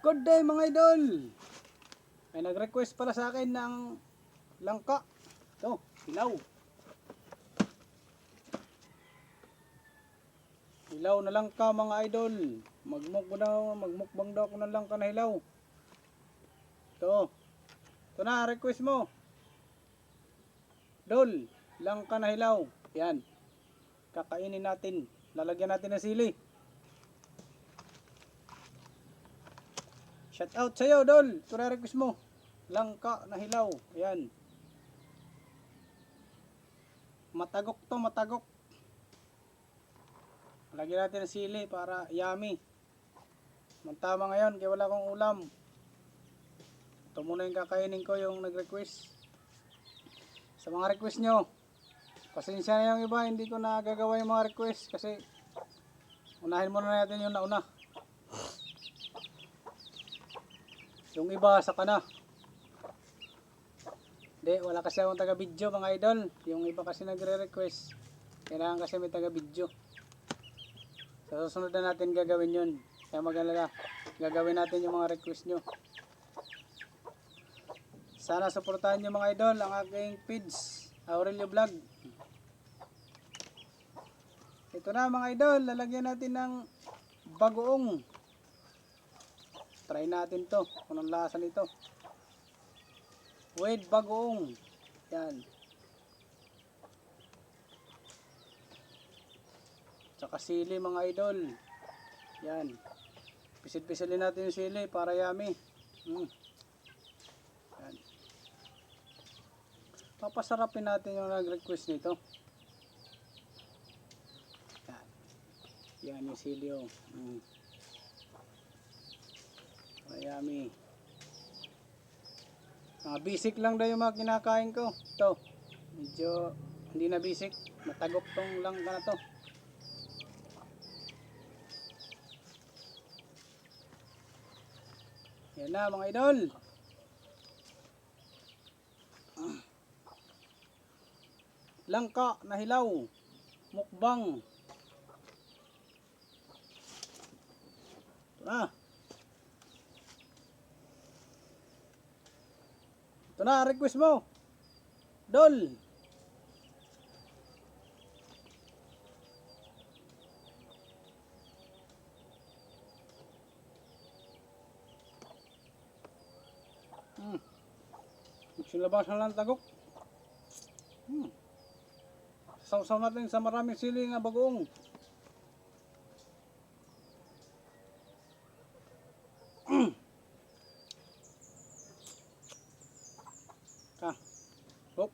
Good day mga idol! May nag-request pala sa akin ng langka. Ito, hilaw. Hilaw na langka mga idol. Magmukbang daw ako ng langka na hilaw. Ito na, request mo. Dol, langka na hilaw. Yan. Kakainin natin. Lalagyan natin ng sili. Shout out sa'yo, Dol. Ito na request mo. Langka na hilaw. Ayan. Matagok to, matagok. Lagyan natin ng sili para yummy. Mantama ngayon, kaya wala akong ulam. Ito muna yung kakainin ko, yung nag-request. Sa mga request nyo, pasensya na yung iba, hindi ko nagagawa yung mga request kasi unahin muna natin yung nauna. Yung iba sa kana. Hindi, wala kasi akong taga-video mga idol. Yung iba kasi nagre-request. Kailangan kasi may taga-video. Sa susunod na natin gagawin yun. Kaya mag-alala, gagawin natin yung mga request nyo. Sana suportahan nyo mga idol ang aking page, Aurelio Vlog. Ito na mga idol, lalagyan natin ng bagoong. Try natin to, kung anong lasa nito. With bagoong. Yan. Tsaka sili mga idol. Yan. Pisil-pisilin natin yung sili para yummy. Yan. Papasarapin natin yung nag-request nito. Yan. Yan yung sili oh. Yummy. Basic lang daw yung mga kinakain ko. Ito. Medyo hindi na basic. Matagok tong lang na to. Yan na mga idol. Langka na hilaw. Mukbang. Ito na. Ito na, request mo. Dol. Silabasan lang tagok. Sausaw natin sa maraming sili nga bagoong. Hop.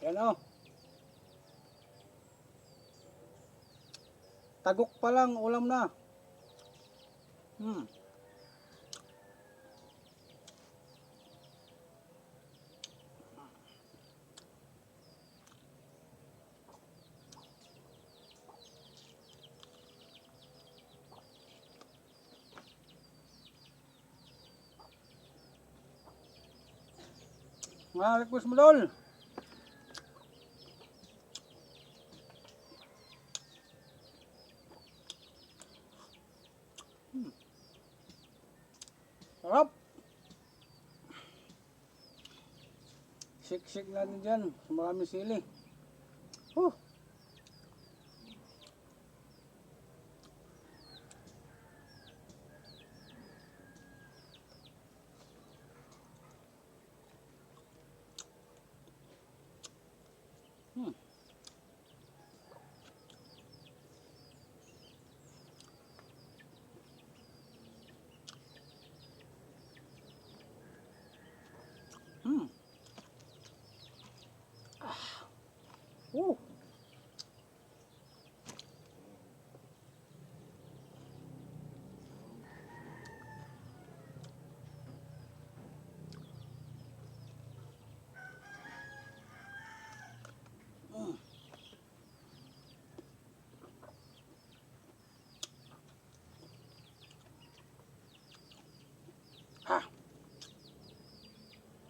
Yan o. Tagok pa lang, ulam na. Mga request mo Dol. Sarap. Shake natin dyan sa maraming sili.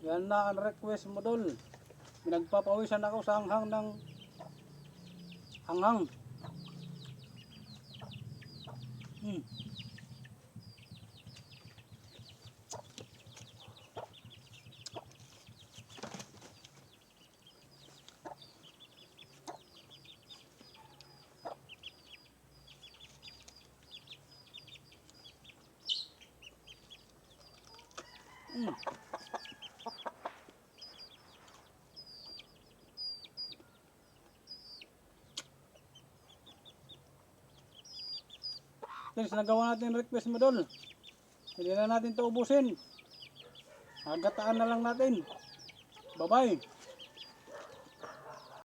Yan na ang request mo Dol. Pinagpapawisan ako sa hanghang ng hanghang. Hmm. Hmm. Since nagawa natin request mo dol, hindi na natin ito ubusin. Agataan na lang natin. Bye-bye.